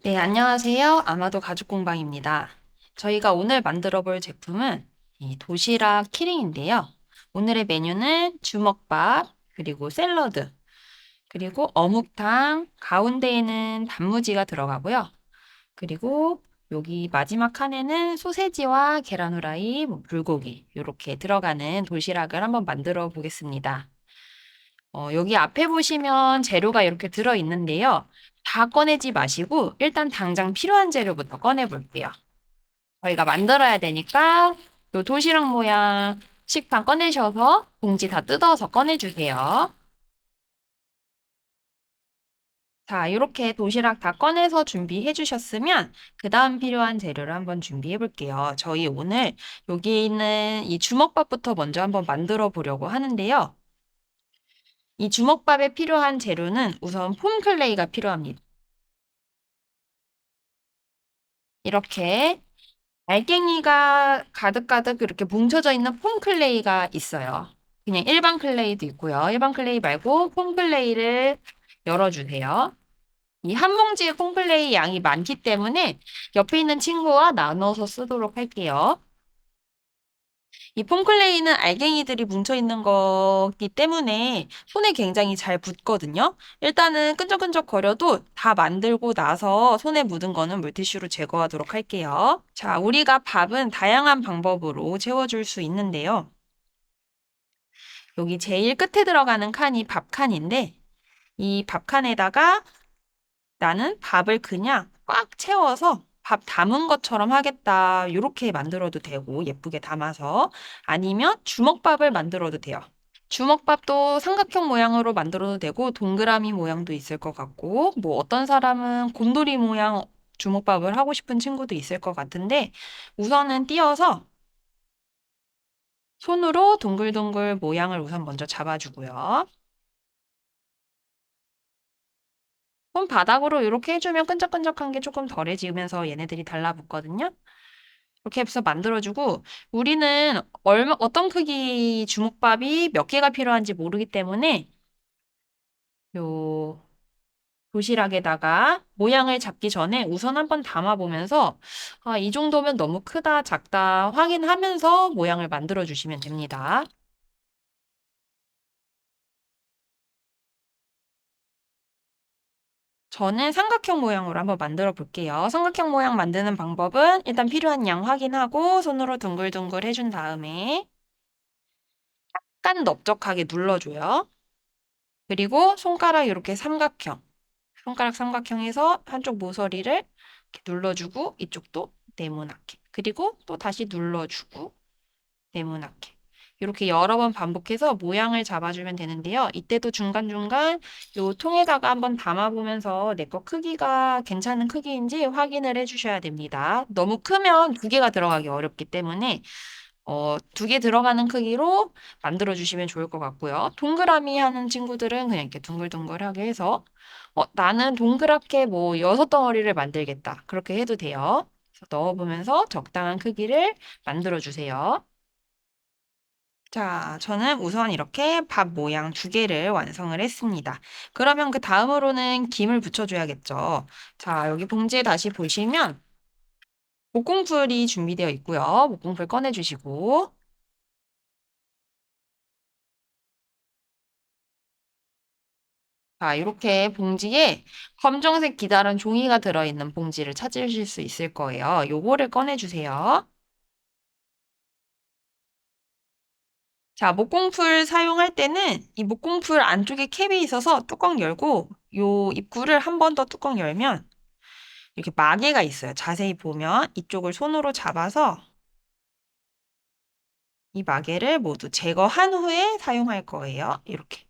네, 안녕하세요. 아마도 가죽공방입니다. 저희가 오늘 만들어 볼 제품은 이 도시락 키링인데요. 오늘의 메뉴는 주먹밥, 그리고 샐러드, 그리고 어묵탕, 가운데에는 단무지가 들어가고요. 그리고 여기 마지막 칸에는 소세지와 계란 후라이, 불고기 이렇게 들어가는 도시락을 한번 만들어 보겠습니다. 여기 앞에 보시면 재료가 이렇게 들어 있는데요. 다 꺼내지 마시고 일단 당장 필요한 재료부터 꺼내 볼게요. 저희가 만들어야 되니까 요 도시락 모양 식판 꺼내셔서 봉지 다 뜯어서 꺼내주세요. 자, 이렇게 도시락 다 꺼내서 준비해 주셨으면 그 다음 필요한 재료를 한번 준비해 볼게요. 저희 오늘 여기 있는 이 주먹밥부터 먼저 한번 만들어 보려고 하는데요. 이 주먹밥에 필요한 재료는 우선 폼클레이가 필요합니다. 이렇게 알갱이가 가득가득 이렇게 뭉쳐져 있는 폼클레이가 있어요. 그냥 일반 클레이도 있고요. 일반 클레이 말고 폼클레이를 열어주세요. 이 한 봉지의 폼클레이 양이 많기 때문에 옆에 있는 친구와 나눠서 쓰도록 할게요. 이 폼클레이는 알갱이들이 뭉쳐 있는 거기 때문에 손에 굉장히 잘 붙거든요. 일단은 끈적끈적 거려도 다 만들고 나서 손에 묻은 거는 물티슈로 제거하도록 할게요. 자, 우리가 밥은 다양한 방법으로 채워줄 수 있는데요. 여기 제일 끝에 들어가는 칸이 밥칸인데 이 밥칸에다가 나는 밥을 그냥 꽉 채워서 밥 담은 것처럼 하겠다. 이렇게 만들어도 되고 예쁘게 담아서 아니면 주먹밥을 만들어도 돼요. 주먹밥도 삼각형 모양으로 만들어도 되고 동그라미 모양도 있을 것 같고 뭐 어떤 사람은 곰돌이 모양 주먹밥을 하고 싶은 친구도 있을 것 같은데 우선은 띄어서 손으로 동글동글 모양을 우선 먼저 잡아주고요. 손바닥으로 이렇게 해주면 끈적끈적한 게 조금 덜해지면서 얘네들이 달라붙거든요. 이렇게 해서 만들어주고 우리는 어떤 크기 주먹밥이 몇 개가 필요한지 모르기 때문에 요 도시락에다가 모양을 잡기 전에 우선 한번 담아보면서 아, 이 정도면 너무 크다, 작다 확인하면서 모양을 만들어 주시면 됩니다. 저는 삼각형 모양으로 한번 만들어 볼게요. 삼각형 모양 만드는 방법은 일단 필요한 양 확인하고 손으로 둥글둥글 해준 다음에 약간 넓적하게 눌러줘요. 그리고 손가락 이렇게 삼각형, 손가락 삼각형에서 한쪽 모서리를 이렇게 눌러주고 이쪽도 네모나게. 그리고 또 다시 눌러주고 네모나게. 이렇게 여러 번 반복해서 모양을 잡아주면 되는데요. 이때도 중간중간 요 통에다가 한번 담아보면서 내 거 크기가 괜찮은 크기인지 확인을 해주셔야 됩니다. 너무 크면 두 개가 들어가기 어렵기 때문에 두 개 들어가는 크기로 만들어 주시면 좋을 것 같고요. 동그라미 하는 친구들은 그냥 이렇게 둥글둥글하게 해서 나는 동그랗게 뭐 6덩어리를 만들겠다. 그렇게 해도 돼요. 그래서 넣어보면서 적당한 크기를 만들어 주세요. 자, 저는 우선 이렇게 밥 모양 두 개를 완성을 했습니다. 그러면 그 다음으로는 김을 붙여줘야겠죠. 자, 여기 봉지에 다시 보시면 목공풀이 준비되어 있고요. 목공풀 꺼내주시고 자, 이렇게 봉지에 검정색 기다란 종이가 들어있는 봉지를 찾으실 수 있을 거예요. 요거를 꺼내주세요. 자, 목공풀 사용할 때는 이 목공풀 안쪽에 캡이 있어서 뚜껑 열고 요 입구를 한 번 더 뚜껑 열면 이렇게 마개가 있어요. 자세히 보면 이쪽을 손으로 잡아서 이 마개를 모두 제거한 후에 사용할 거예요. 이렇게.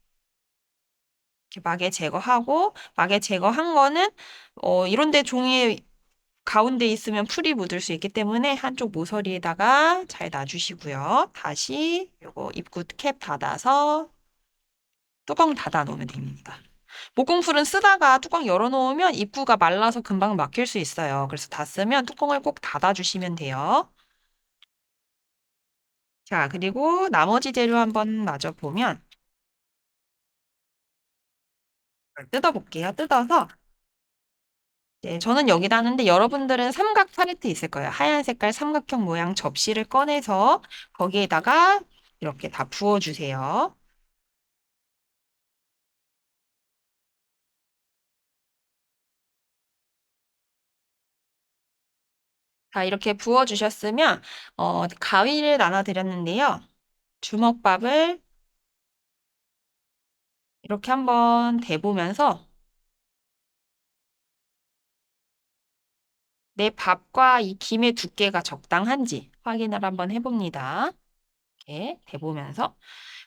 이렇게 마개 제거하고 마개 제거한 거는 이런 데 종이에 가운데 있으면 풀이 묻을 수 있기 때문에 한쪽 모서리에다가 잘 놔주시고요. 다시 요거 입구 캡 닫아서 뚜껑 닫아 놓으면 됩니다. 목공풀은 쓰다가 뚜껑 열어 놓으면 입구가 말라서 금방 막힐 수 있어요. 그래서 다 쓰면 뚜껑을 꼭 닫아 주시면 돼요. 자, 그리고 나머지 재료 한번 마저 보면 뜯어 볼게요. 뜯어서 네, 저는 여기다 하는데 여러분들은 삼각 팔레트 있을 거예요. 하얀 색깔 삼각형 모양 접시를 꺼내서 거기에다가 이렇게 다 부어주세요. 자, 이렇게 부어주셨으면 가위를 나눠드렸는데요. 주먹밥을 이렇게 한번 대보면서 내 밥과 이 김의 두께가 적당한지 확인을 한번 해봅니다. 이렇게 대보면서.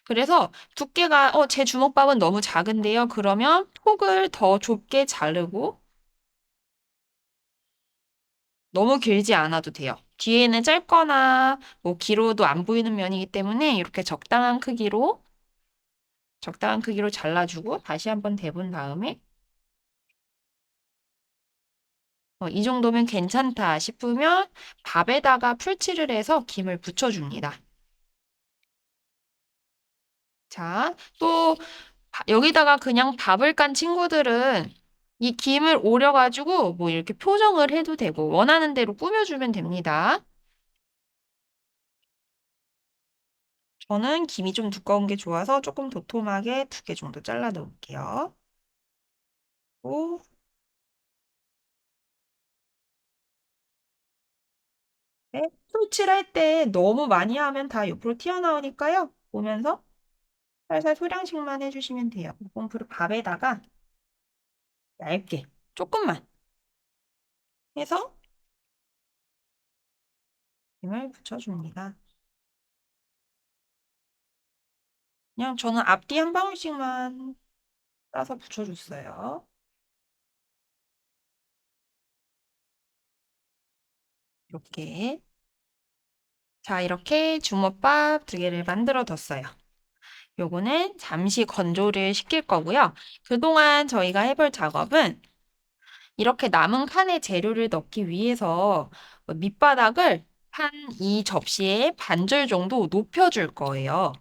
그래서 두께가 제 주먹밥은 너무 작은데요. 그러면 폭을 더 좁게 자르고 너무 길지 않아도 돼요. 뒤에는 짧거나 뭐 길어도 안 보이는 면이기 때문에 이렇게 적당한 크기로 잘라주고 다시 한번 대본 다음에 이 정도면 괜찮다 싶으면 밥에다가 풀칠을 해서 김을 붙여줍니다. 자, 또 여기다가 그냥 밥을 깐 친구들은 이 김을 오려가지고 뭐 이렇게 표정을 해도 되고 원하는 대로 꾸며주면 됩니다. 저는 김이 좀 두꺼운 게 좋아서 조금 도톰하게 2개 정도 잘라 놓을게요. 오, 네. 풀칠할 때 너무 많이 하면 다 옆으로 튀어나오니까요. 보면서 살살 소량씩만 해주시면 돼요. 이건 그 밥에다가 얇게 조금만 해서 김을 붙여줍니다. 그냥 저는 앞뒤 한 방울씩만 따서 붙여줬어요. 이렇게. 자, 이렇게 주먹밥 2개를 만들어 뒀어요. 요거는 잠시 건조를 시킬 거고요. 그동안 저희가 해볼 작업은 이렇게 남은 칸에 재료를 넣기 위해서 밑바닥을 한 이 접시에 반절 정도 높여줄 거예요.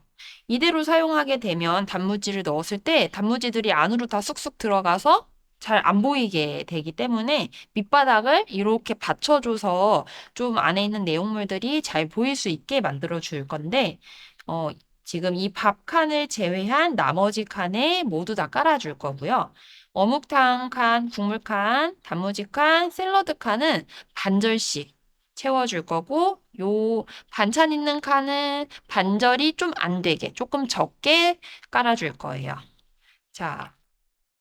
이대로 사용하게 되면 단무지를 넣었을 때 단무지들이 안으로 다 쑥쑥 들어가서 잘 안 보이게 되기 때문에 밑바닥을 이렇게 받쳐줘서 좀 안에 있는 내용물들이 잘 보일 수 있게 만들어 줄 건데, 어, 지금 이 밥 칸을 제외한 나머지 칸에 모두 다 깔아줄 거고요. 어묵탕 칸, 국물 칸, 단무지 칸, 샐러드 칸은 반절씩 채워줄 거고, 요 반찬 있는 칸은 반절이 좀 안 되게 조금 적게 깔아줄 거예요. 자,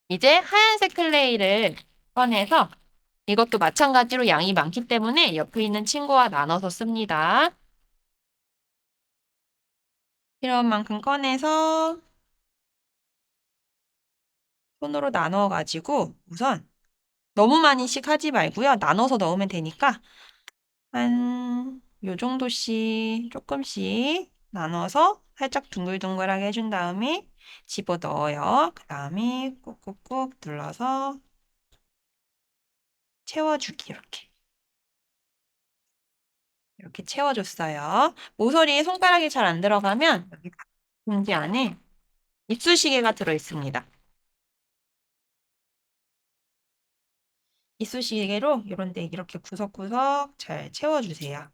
이제 하얀색 클레이를 꺼내서 이것도 마찬가지로 양이 많기 때문에 옆에 있는 친구와 나눠서 씁니다. 필요한 만큼 꺼내서 손으로 나눠가지고 우선 너무 많이씩 하지 말고요. 나눠서 넣으면 되니까 한 요 정도씩 조금씩 나눠서 살짝 둥글둥글하게 해준 다음에 집어 넣어요. 그 다음에 꾹꾹꾹 눌러서 채워주기 이렇게 채워줬어요. 모서리에 손가락이 잘 안 들어가면 여기 봉지 안에 이쑤시개가 들어 있습니다. 이쑤시개로 이런 데 이렇게 구석구석 잘 채워주세요.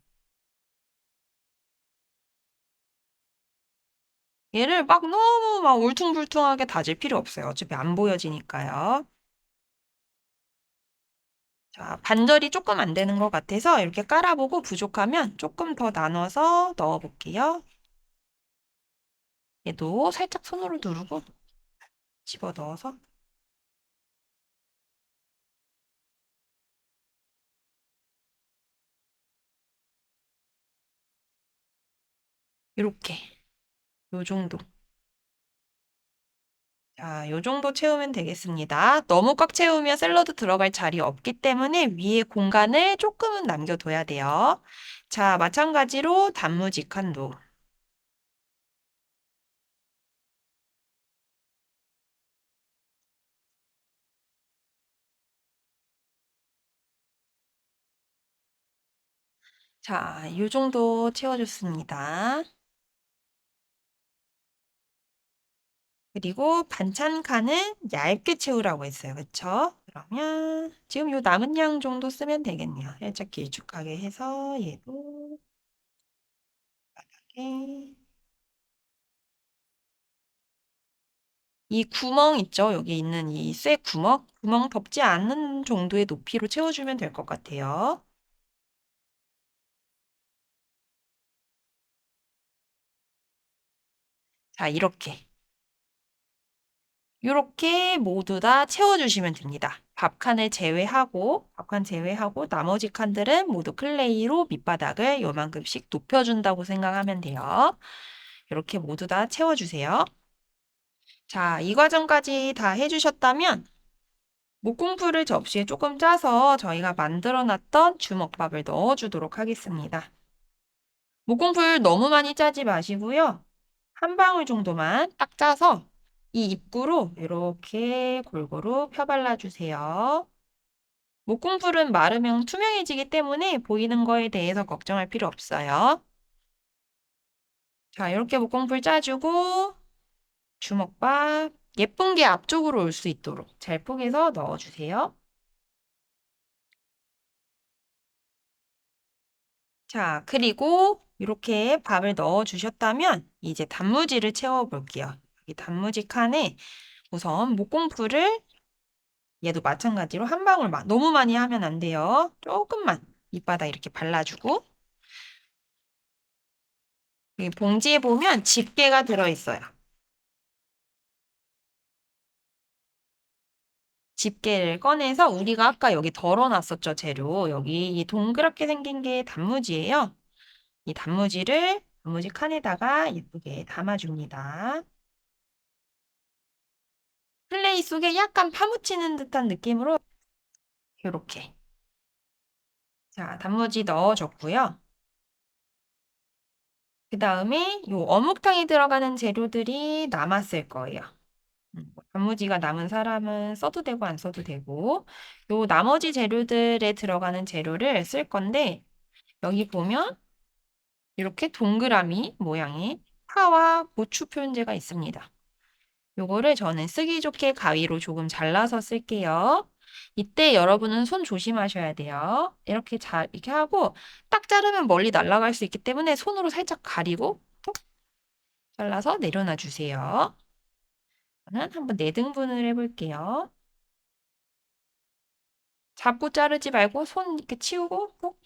얘를 막 너무 막 울퉁불퉁하게 다질 필요 없어요. 어차피 안 보여지니까요. 자, 반절이 조금 안 되는 것 같아서 이렇게 깔아보고 부족하면 조금 더 나눠서 넣어볼게요. 얘도 살짝 손으로 누르고 집어 넣어서 이렇게 요 정도. 자, 요 정도 채우면 되겠습니다. 너무 꽉 채우면 샐러드 들어갈 자리 없기 때문에 위에 공간을 조금은 남겨둬야 돼요. 자, 마찬가지로 단무지 칸도. 자, 요 정도 채워줬습니다. 그리고 반찬 칸은 얇게 채우라고 했어요. 그쵸? 그러면 지금 요 남은 양 정도 쓰면 되겠네요. 살짝 길쭉하게 해서 얘도 이렇게 이 구멍 있죠? 여기 있는 이 쇠 구멍 덮지 않는 정도의 높이로 채워주면 될 것 같아요. 자, 이렇게 모두 다 채워주시면 됩니다. 밥칸 제외하고 나머지 칸들은 모두 클레이로 밑바닥을 요만큼씩 높여준다고 생각하면 돼요. 이렇게 모두 다 채워주세요. 자, 이 과정까지 다 해주셨다면 목공풀을 접시에 조금 짜서 저희가 만들어 놨던 주먹밥을 넣어주도록 하겠습니다. 목공풀 너무 많이 짜지 마시고요. 한 방울 정도만 딱 짜서 이 입구로 이렇게 골고루 펴발라 주세요. 목공풀은 마르면 투명해지기 때문에 보이는 거에 대해서 걱정할 필요 없어요. 자, 이렇게 목공풀 짜주고 주먹밥 예쁜 게 앞쪽으로 올 수 있도록 잘 포개서 넣어주세요. 자, 그리고 이렇게 밥을 넣어 주셨다면 이제 단무지를 채워 볼게요. 이 단무지 칸에 우선 목공풀을 얘도 마찬가지로 한 방울만 너무 많이 하면 안 돼요. 조금만 밑바닥 이렇게 발라주고 이 봉지에 보면 집게가 들어있어요. 집게를 꺼내서 우리가 아까 여기 덜어놨었죠, 재료. 여기 이 동그랗게 생긴 게 단무지예요. 이 단무지 칸에다가 예쁘게 담아줍니다. 플레이 속에 약간 파묻히는 듯한 느낌으로 이렇게. 자, 단무지 넣어줬고요. 그 다음에 요 어묵탕에 들어가는 재료들이 남았을 거예요. 단무지가 남은 사람은 써도 되고 안 써도 되고 요 나머지 재료들에 들어가는 재료를 쓸 건데 여기 보면 이렇게 동그라미 모양의 파와 고추 표현제가 있습니다. 요거를 저는 쓰기 좋게 가위로 조금 잘라서 쓸게요. 이때 여러분은 손 조심하셔야 돼요. 이렇게 하고 딱 자르면 멀리 날아갈 수 있기 때문에 손으로 살짝 가리고 톡 잘라서 내려놔 주세요. 저는 한번 4등분을 해볼게요. 잡고 자르지 말고 손 이렇게 치우고 톡.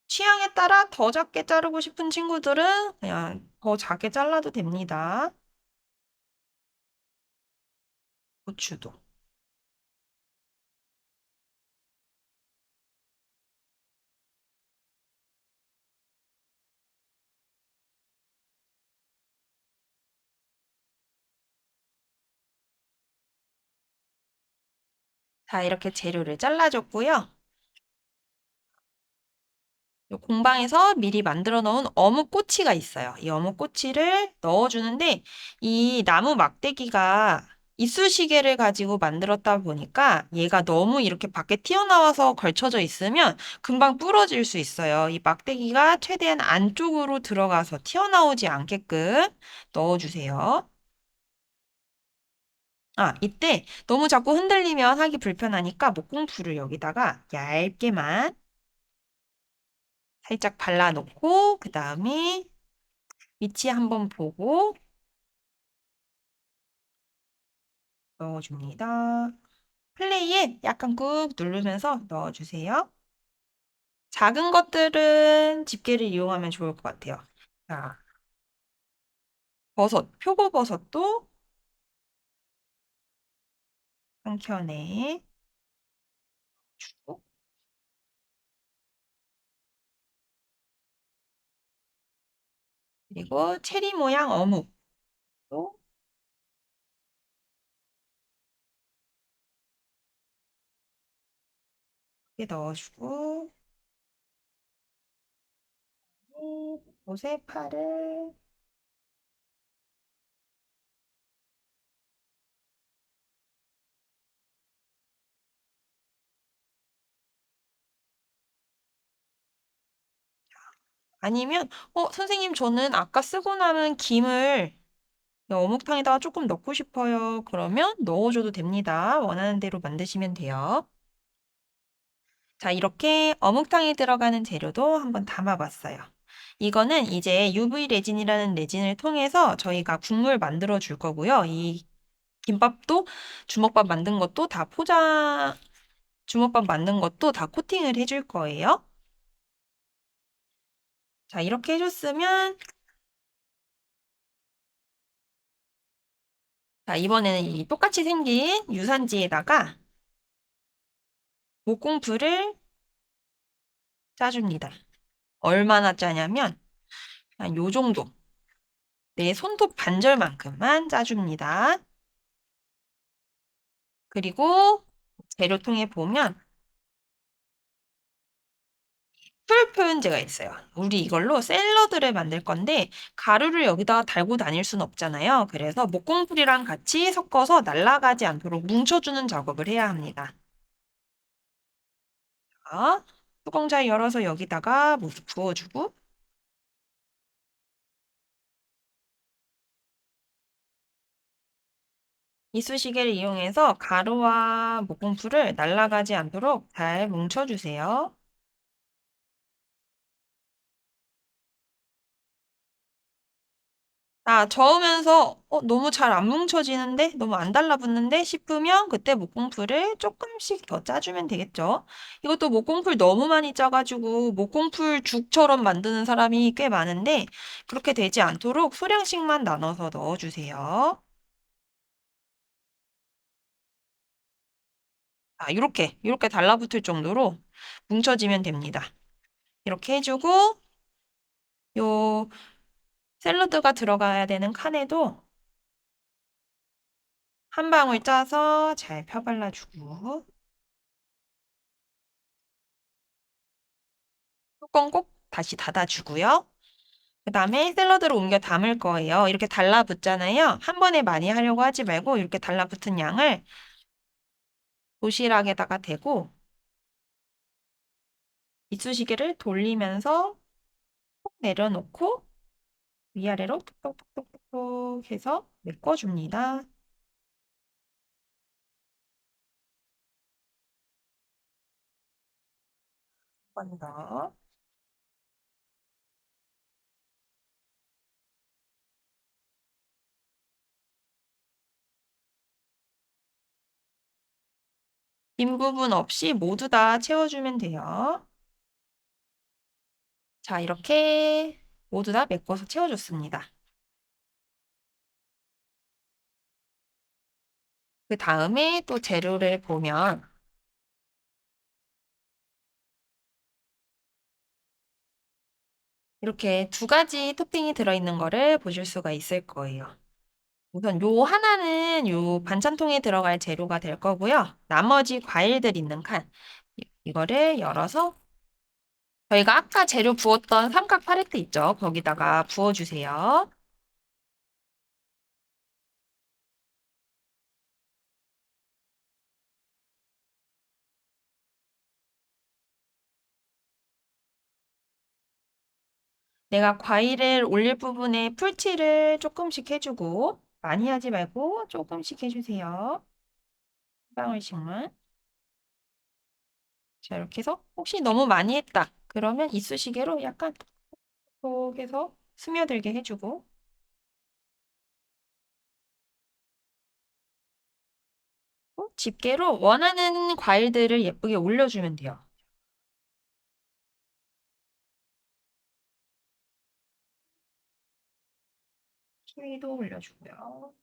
취향에 따라 더 작게 자르고 싶은 친구들은 그냥 더 작게 잘라도 됩니다. 고추도. 자, 이렇게 재료를 잘라줬고요. 요 공방에서 미리 만들어 놓은 어묵 꼬치가 있어요. 이 어묵 꼬치를 넣어주는데 이 나무 막대기가 이쑤시개를 가지고 만들었다 보니까 얘가 너무 이렇게 밖에 튀어나와서 걸쳐져 있으면 금방 부러질 수 있어요. 이 막대기가 최대한 안쪽으로 들어가서 튀어나오지 않게끔 넣어주세요. 아, 이때 너무 자꾸 흔들리면 하기 불편하니까 목공풀을 여기다가 얇게만 살짝 발라놓고 그 다음에 위치 한번 보고 넣어줍니다. 플레이에 약간 꾹 누르면서 넣어주세요. 작은 것들은 집게를 이용하면 좋을 것 같아요. 자, 표고버섯도 한 켠에 주고 그리고 체리 모양 어묵도 이렇게 넣어주고 옷에 파를 아니면, 선생님, 저는 아까 쓰고 남은 김을 어묵탕에다가 조금 넣고 싶어요. 그러면 넣어줘도 됩니다. 원하는 대로 만드시면 돼요. 자, 이렇게 어묵탕에 들어가는 재료도 한번 담아봤어요. 이거는 이제 UV 레진이라는 레진을 통해서 저희가 국물 만들어 줄 거고요. 이 김밥도 주먹밥 만든 것도 다 주먹밥 만든 것도 다 코팅을 해줄 거예요. 자, 이렇게 해줬으면, 자, 이번에는 이 똑같이 생긴 유산지에다가 목공풀을 짜줍니다. 얼마나 짜냐면, 한 요 정도. 내 손톱 반절만큼만 짜줍니다. 그리고 재료통에 보면 풀 표현제가 있어요. 우리 이걸로 샐러드를 만들 건데 가루를 여기다가 달고 다닐 순 없잖아요. 그래서 목공풀이랑 같이 섞어서 날아가지 않도록 뭉쳐주는 작업을 해야 합니다. 자, 뚜껑 잘 열어서 여기다가 모두 부어주고 이쑤시개를 이용해서 가루와 목공풀을 날아가지 않도록 잘 뭉쳐주세요. 저으면서 너무 잘 안 뭉쳐지는데? 너무 안 달라붙는데? 싶으면 그때 목공풀을 조금씩 더 짜주면 되겠죠. 이것도 목공풀 너무 많이 짜가지고 목공풀 죽처럼 만드는 사람이 꽤 많은데 그렇게 되지 않도록 소량씩만 나눠서 넣어주세요. 이렇게 달라붙을 정도로 뭉쳐지면 됩니다. 이렇게 해주고 요 샐러드가 들어가야 되는 칸에도 한 방울 짜서 잘 펴발라주고 뚜껑 꼭 다시 닫아주고요. 그 다음에 샐러드를 옮겨 담을 거예요. 이렇게 달라붙잖아요. 한 번에 많이 하려고 하지 말고 이렇게 달라붙은 양을 도시락에다가 대고 이쑤시개를 돌리면서 톡 내려놓고 위아래로 톡톡톡톡톡 해서 메꿔줍니다. 한 번 더. 빈 부분 없이 모두 다 채워주면 돼요. 자, 이렇게 모두 다 메꿔서 채워줬습니다. 그 다음에 또 재료를 보면 이렇게 두 가지 토핑이 들어있는 거를 보실 수가 있을 거예요. 우선 요 하나는 요 반찬통에 들어갈 재료가 될 거고요. 나머지 과일들 있는 칸, 이거를 열어서 저희가 아까 재료 부었던 삼각 팔레트 있죠? 거기다가 부어주세요. 내가 과일을 올릴 부분에 풀칠을 조금씩 해주고 많이 하지 말고 조금씩 해주세요. 한 방울씩만. 자, 이렇게 해서 혹시 너무 많이 했다. 그러면 이쑤시개로 약간 톡톡해서 스며들게 해주고 집게로 원하는 과일들을 예쁘게 올려주면 돼요. 키위도 올려주고요.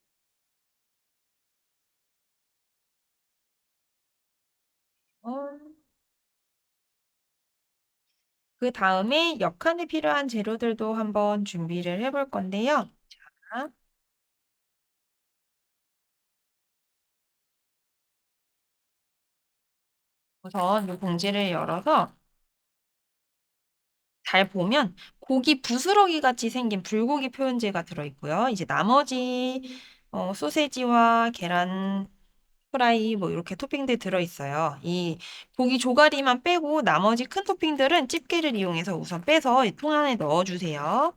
그 다음에 역할에 필요한 재료들도 한번 준비를 해볼 건데요. 자, 우선 이 봉지를 열어서 잘 보면 고기 부스러기 같이 생긴 불고기 표현제가 들어있고요. 이제 나머지 소세지와 계란 프라이 뭐 이렇게 토핑들 들어있어요. 이 고기 조가리만 빼고 나머지 큰 토핑들은 집게를 이용해서 우선 빼서 이 통 안에 넣어주세요.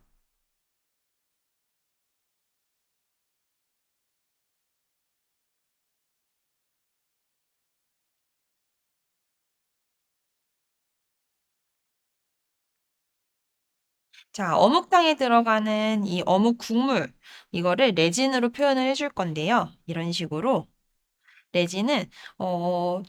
자, 어묵탕에 들어가는 이 어묵 국물, 이거를 레진으로 표현을 해줄 건데요. 이런 식으로. 레진은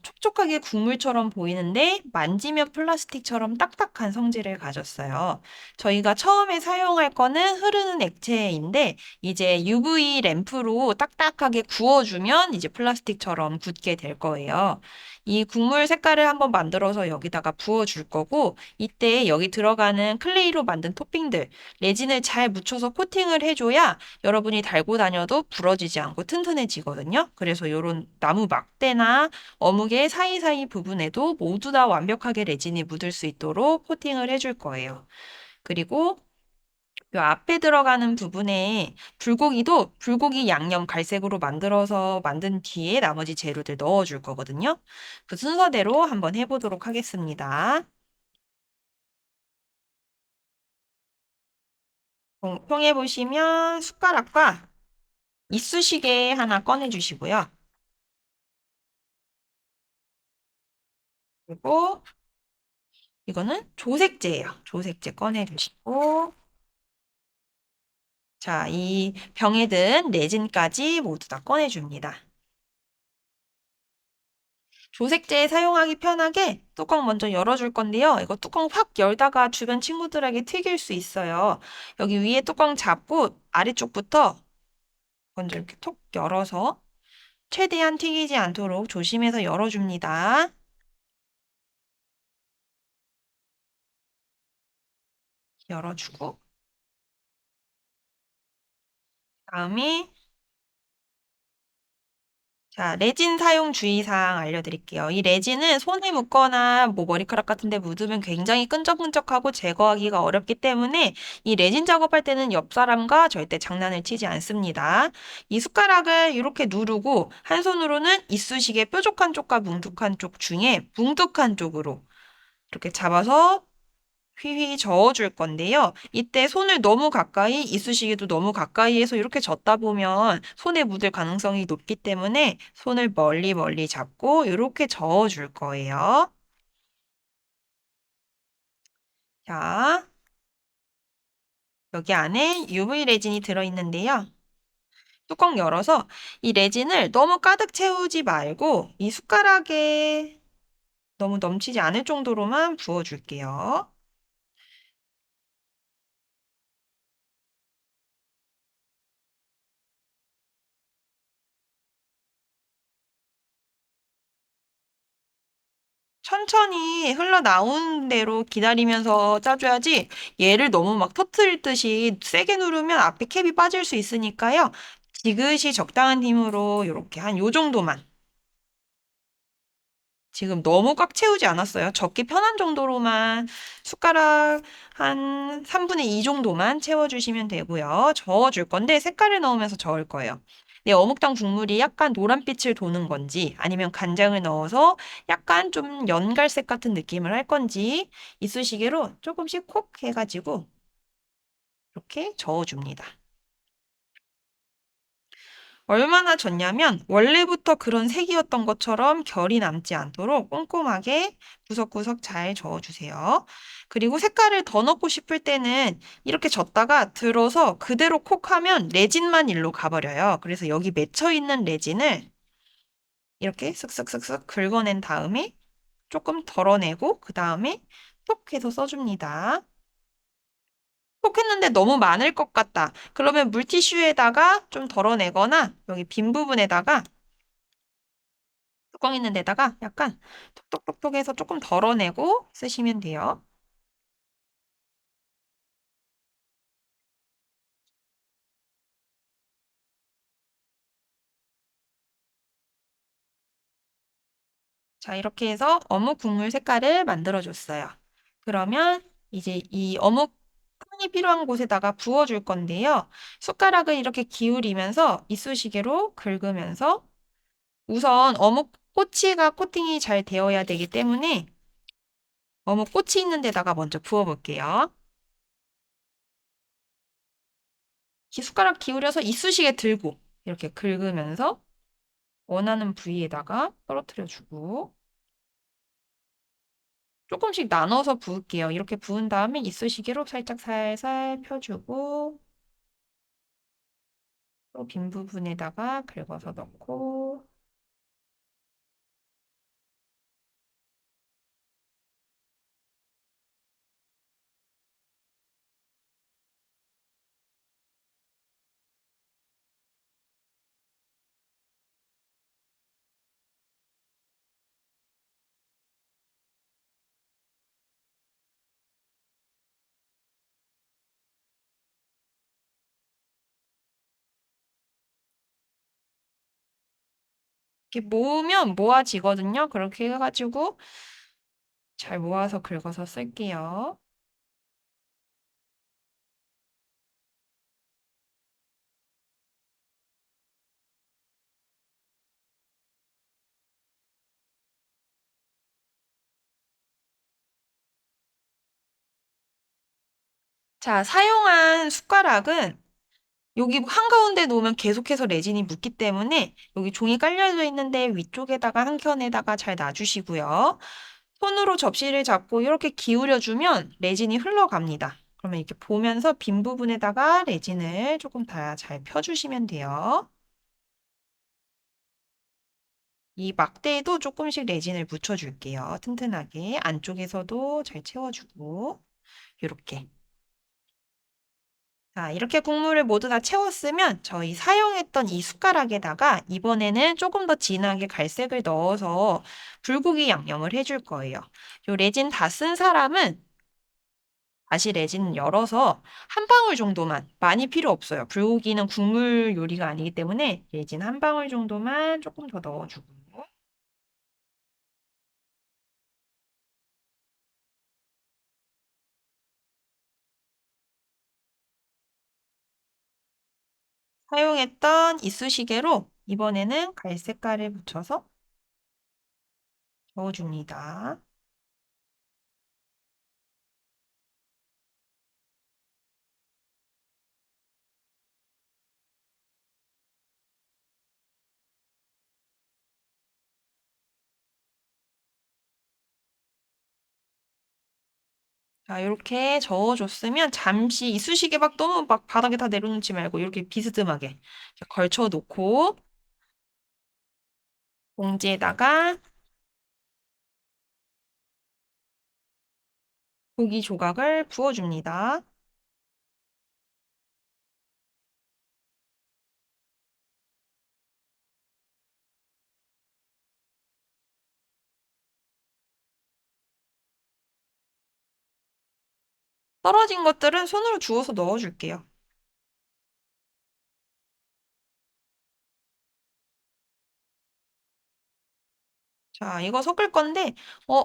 촉촉하게 국물처럼 보이는데 만지면 플라스틱처럼 딱딱한 성질을 가졌어요. 저희가 처음에 사용할 거는 흐르는 액체인데 이제 UV 램프로 딱딱하게 구워주면 이제 플라스틱처럼 굳게 될 거예요. 이 국물 색깔을 한번 만들어서 여기다가 부어줄 거고 이때 여기 들어가는 클레이로 만든 토핑들 레진을 잘 묻혀서 코팅을 해줘야 여러분이 달고 다녀도 부러지지 않고 튼튼해지거든요. 그래서 이런 나무 막대나 어묵의 사이사이 부분에도 모두 다 완벽하게 레진이 묻을 수 있도록 코팅을 해줄 거예요. 그리고 이 앞에 들어가는 부분에 불고기도 불고기 양념 갈색으로 만들어서 만든 뒤에 나머지 재료들 넣어줄 거거든요. 그 순서대로 한번 해보도록 하겠습니다. 통에 보시면 숟가락과 이쑤시개 하나 꺼내주시고요. 그리고 이거는 조색제예요. 조색제 꺼내주시고 자, 이 병에 든 레진까지 모두 다 꺼내줍니다. 조색제 사용하기 편하게 뚜껑 먼저 열어줄 건데요. 이거 뚜껑 확 열다가 주변 친구들에게 튀길 수 있어요. 여기 위에 뚜껑 잡고 아래쪽부터 먼저 이렇게 톡 열어서 최대한 튀기지 않도록 조심해서 열어줍니다. 열어주고 다음에 자, 레진 사용 주의사항 알려드릴게요. 이 레진은 손에 묻거나 뭐 머리카락 같은 데 묻으면 굉장히 끈적끈적하고 제거하기가 어렵기 때문에 이 레진 작업할 때는 옆 사람과 절대 장난을 치지 않습니다. 이 숟가락을 이렇게 누르고 한 손으로는 이쑤시개 뾰족한 쪽과 뭉툭한 쪽 중에 뭉툭한 쪽으로 이렇게 잡아서 휘휘 저어줄 건데요. 이때 손을 너무 가까이, 이쑤시개도 너무 가까이 해서 이렇게 젓다 보면 손에 묻을 가능성이 높기 때문에 손을 멀리 멀리 잡고 이렇게 저어줄 거예요. 자, 여기 안에 UV 레진이 들어있는데요. 뚜껑 열어서 이 레진을 너무 가득 채우지 말고 이 숟가락에 너무 넘치지 않을 정도로만 부어줄게요. 천천히 흘러나오는 대로 기다리면서 짜줘야지 얘를 너무 막 터트릴 듯이 세게 누르면 앞에 캡이 빠질 수 있으니까요. 지그시 적당한 힘으로 이렇게 한 요 정도만. 지금 너무 꽉 채우지 않았어요. 적기 편한 정도로만 숟가락 한 3분의 2 정도만 채워주시면 되고요. 저어줄 건데 색깔을 넣으면서 저을 거예요. 네, 어묵탕 국물이 약간 노란빛을 도는 건지 아니면 간장을 넣어서 약간 좀 연갈색 같은 느낌을 할 건지 이쑤시개로 조금씩 콕 해가지고 이렇게 저어줍니다. 얼마나 졌냐면 원래부터 그런 색이었던 것처럼 결이 남지 않도록 꼼꼼하게 구석구석 잘 저어주세요. 그리고 색깔을 더 넣고 싶을 때는 이렇게 젓다가 들어서 그대로 콕 하면 레진만 일로 가버려요. 그래서 여기 맺혀있는 레진을 이렇게 쓱쓱쓱쓱 긁어낸 다음에 조금 덜어내고 그 다음에 톡 해서 써줍니다. 톡 했는데 너무 많을 것 같다. 그러면 물티슈에다가 좀 덜어내거나 여기 빈 부분에다가 뚜껑 있는 데다가 약간 톡톡톡톡 해서 조금 덜어내고 쓰시면 돼요. 자, 이렇게 해서 어묵 국물 색깔을 만들어줬어요. 그러면 이제 이 어묵 탕이 필요한 곳에다가 부어줄 건데요. 숟가락을 이렇게 기울이면서 이쑤시개로 긁으면서 우선 어묵 꼬치가 코팅이 잘 되어야 되기 때문에 어묵 꼬치 있는 데다가 먼저 부어볼게요. 숟가락 기울여서 이쑤시개 들고 이렇게 긁으면서 원하는 부위에다가 떨어뜨려주고 조금씩 나눠서 부을게요. 이렇게 부은 다음에 이쑤시개로 살짝 살살 펴주고 또 빈 부분에다가 긁어서 넣고 이렇게 모으면 모아지거든요. 그렇게 해가지고 잘 모아서 긁어서 쓸게요. 자, 사용한 숟가락은 여기 한가운데 놓으면 계속해서 레진이 묻기 때문에 여기 종이 깔려져 있는데 위쪽에다가 한 켠에다가 잘 놔주시고요. 손으로 접시를 잡고 이렇게 기울여주면 레진이 흘러갑니다. 그러면 이렇게 보면서 빈 부분에다가 레진을 조금 더 잘 펴주시면 돼요. 이 막대에도 조금씩 레진을 묻혀줄게요. 튼튼하게 안쪽에서도 잘 채워주고 이렇게. 자, 이렇게 국물을 모두 다 채웠으면 저희 사용했던 이 숟가락에다가 이번에는 조금 더 진하게 갈색을 넣어서 불고기 양념을 해줄 거예요. 요 레진 다 쓴 사람은 다시 레진 열어서 한 방울 정도만, 많이 필요 없어요. 불고기는 국물 요리가 아니기 때문에 레진 한 방울 정도만 조금 더 넣어주고 사용했던 이쑤시개로 이번에는 갈색깔을 묻혀서 넣어줍니다. 자, 이렇게 저어줬으면 잠시 이쑤시개 막 너무 막 바닥에 다 내려놓지 말고 이렇게 비스듬하게 이렇게 걸쳐 놓고 봉지에다가 고기 조각을 부어줍니다. 떨어진 것들은 손으로 주워서 넣어줄게요. 자, 이거 섞을 건데, 어,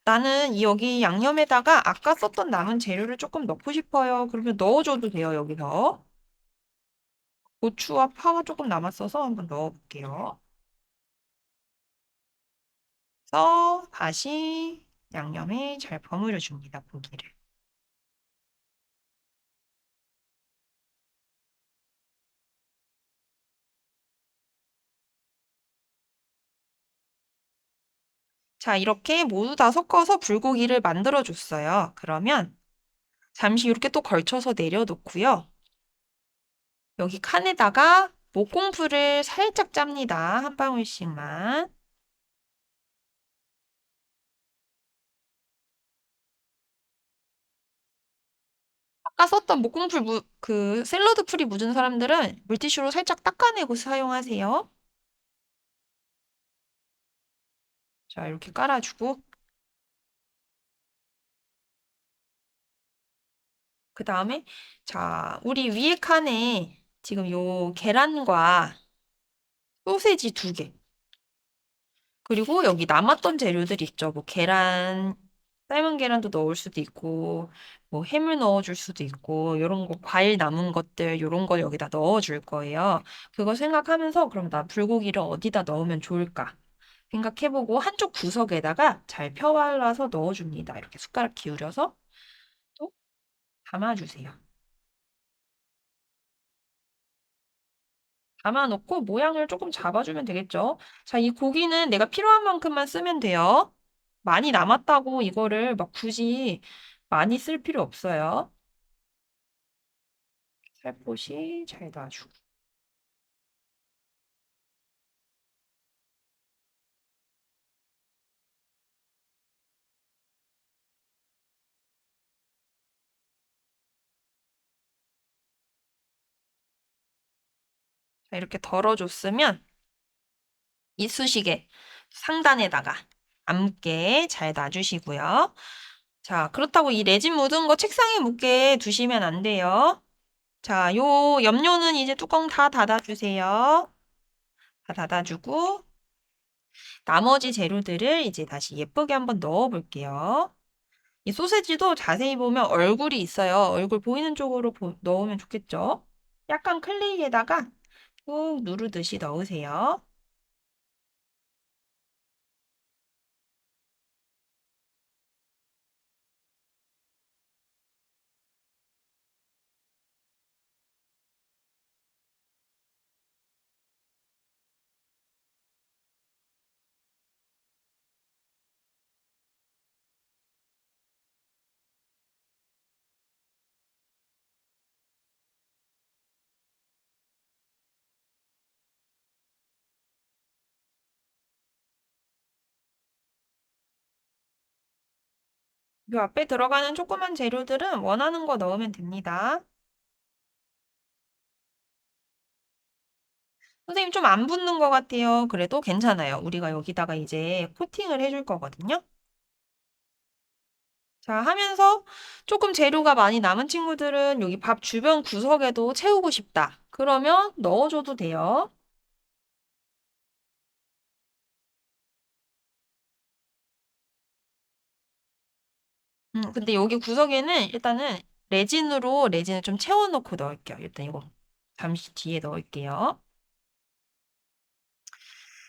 나는 여기 양념에다가 아까 썼던 남은 재료를 조금 넣고 싶어요. 그러면 넣어줘도 돼요, 여기서. 고추와 파가 조금 남았어서 한번 넣어볼게요. 그래서 다시 양념에 잘 버무려 줍니다, 고기를. 자, 이렇게 모두 다 섞어서 불고기를 만들어 줬어요. 그러면 잠시 이렇게 또 걸쳐서 내려놓고요. 여기 칸에다가 목공풀을 살짝 짭니다. 한 방울씩만. 아까 썼던 목공풀 그 샐러드 풀이 묻은 사람들은 물티슈로 살짝 닦아내고 사용하세요. 자, 이렇게 깔아주고 그 다음에 자, 우리 위에 칸에 지금 요 계란과 소세지 2개 그리고 여기 남았던 재료들 있죠. 뭐 계란, 삶은 계란도 넣을 수도 있고, 뭐 해물 넣어줄 수도 있고, 요런 거, 과일 남은 것들, 요런 거 여기다 넣어줄 거예요. 그거 생각하면서 그럼 나 불고기를 어디다 넣으면 좋을까? 생각해보고 한쪽 구석에다가 잘 펴발라서 넣어줍니다. 이렇게 숟가락 기울여서 또 담아주세요. 담아놓고 모양을 조금 잡아주면 되겠죠? 자, 이 고기는 내가 필요한 만큼만 쓰면 돼요. 많이 남았다고 이거를 막 굳이 많이 쓸 필요 없어요. 살포시 잘 놔주고. 자, 이렇게 덜어줬으면 이쑤시개 상단에다가 안 묻게 잘 놔주시고요. 자, 그렇다고 이 레진 묻은 거 책상에 묻게 두시면 안 돼요. 자, 요 염료는 이제 뚜껑 다 닫아주세요. 다 닫아주고 나머지 재료들을 이제 다시 예쁘게 한번 넣어볼게요. 이 소세지도 자세히 보면 얼굴이 있어요. 얼굴 보이는 쪽으로 넣으면 좋겠죠? 약간 클레이에다가 꾹 누르듯이 넣으세요. 이 앞에 들어가는 조그만 재료들은 원하는 거 넣으면 됩니다. 선생님 좀 안 붙는 것 같아요. 그래도 괜찮아요. 우리가 여기다가 이제 코팅을 해줄 거거든요. 자, 하면서 조금 재료가 많이 남은 친구들은 여기 밥 주변 구석에도 채우고 싶다. 그러면 넣어줘도 돼요. 근데 여기 구석에는 일단은 레진을 좀 채워놓고 넣을게요. 일단 이거 잠시 뒤에 넣을게요.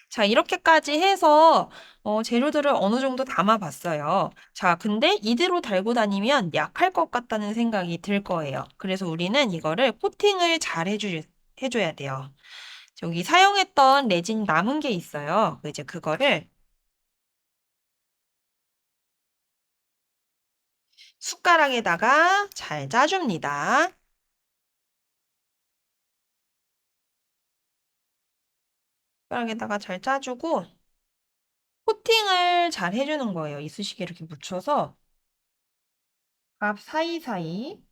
자, 이렇게까지 해서 재료들을 어느 정도 담아봤어요. 자, 근데 이대로 달고 다니면 약할 것 같다는 생각이 들 거예요. 그래서 우리는 이거를 코팅을 잘 해줘야 돼요. 여기 사용했던 레진 남은 게 있어요. 이제 그거를 숟가락에다가 잘 짜줍니다. 숟가락에다가 잘 짜주고 코팅을 잘 해주는 거예요. 이쑤시개 이렇게 묻혀서 밥 사이사이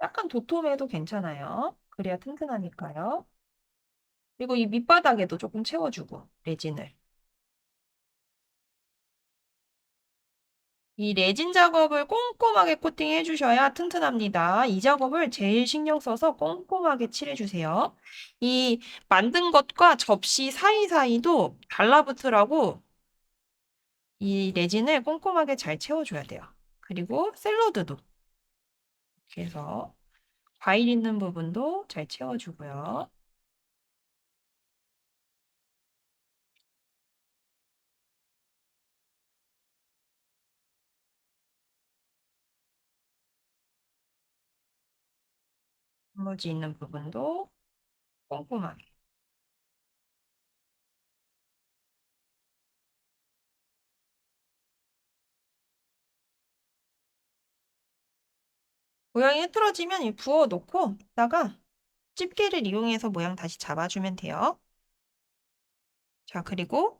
약간 도톰해도 괜찮아요. 그래야 튼튼하니까요. 그리고 이 밑바닥에도 조금 채워주고 레진을. 이 레진 작업을 꼼꼼하게 코팅해 주셔야 튼튼합니다. 이 작업을 제일 신경 써서 꼼꼼하게 칠해주세요. 이 만든 것과 접시 사이사이도 달라붙으라고 이 레진을 꼼꼼하게 잘 채워줘야 돼요. 그리고 샐러드도 이렇게 해서 과일 있는 부분도 잘 채워주고요. 단무지 있는 부분도 꼼꼼하게. 모양이 흐트러지면 이 부어 놓고 이따가 집게를 이용해서 모양 다시 잡아주면 돼요. 자, 그리고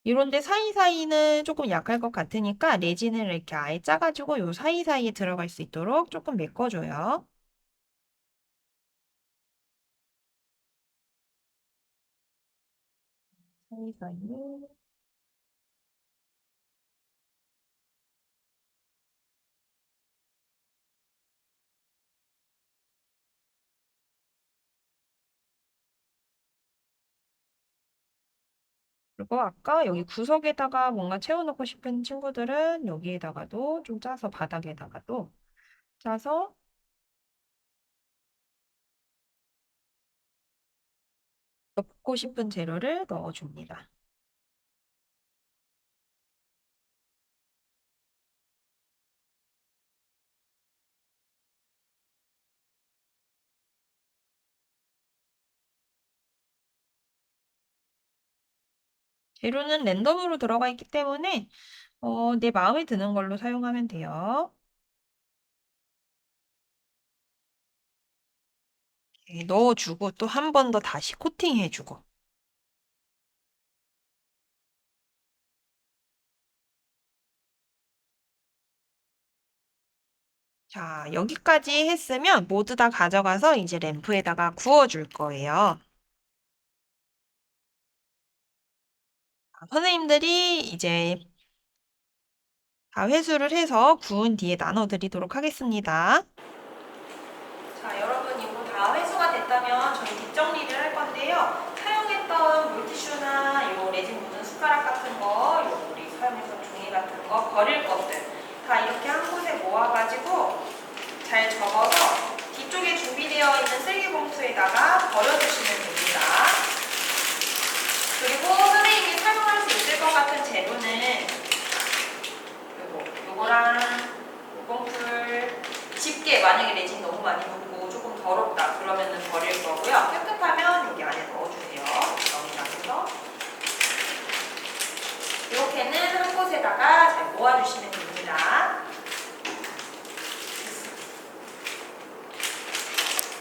이런데 사이사이는 조금 약할 것 같으니까 레진을 이렇게 아예 짜가지고 요 사이사이에 들어갈 수 있도록 조금 메꿔줘요. 사이사이에. 그리고 아까 여기 구석에다가 뭔가 채워놓고 싶은 친구들은 여기에다가도 좀 짜서 바닥에다가도 짜서 넣고 싶은 재료를 넣어줍니다. 재료는 랜덤으로 들어가 있기 때문에 내 마음에 드는 걸로 사용하면 돼요. 이렇게 넣어주고 또 한 번 더 다시 코팅해주고. 자, 여기까지 했으면 모두 다 가져가서 이제 램프에다가 구워줄 거예요. 선생님들이 이제 다 회수를 해서 구운 뒤에 나눠드리도록 하겠습니다. 자, 여러분 이거 다 회수가 됐다면 저희 뒷정리를 할 건데요. 사용했던 물티슈나 요 레진 묻은 숟가락 같은 거, 요 우리 사용했던 종이 같은 거, 버릴 것들 다 이렇게 한 곳에 모아가지고 잘 접어서 뒤쪽에 준비되어 있는 쓰레기 봉투에다가 버려주시면 됩니다. 그리고 선생님이 사용할 수 있을 것 같은 재료는 요거랑 요봉풀, 집게, 만약에 레진 너무 많이 묻고 조금 더럽다 그러면은 버릴 거고요. 깨끗하면 여기 안에 넣어주세요. 정리하면서 이렇게는 한 곳에다가 잘 모아주시면 됩니다.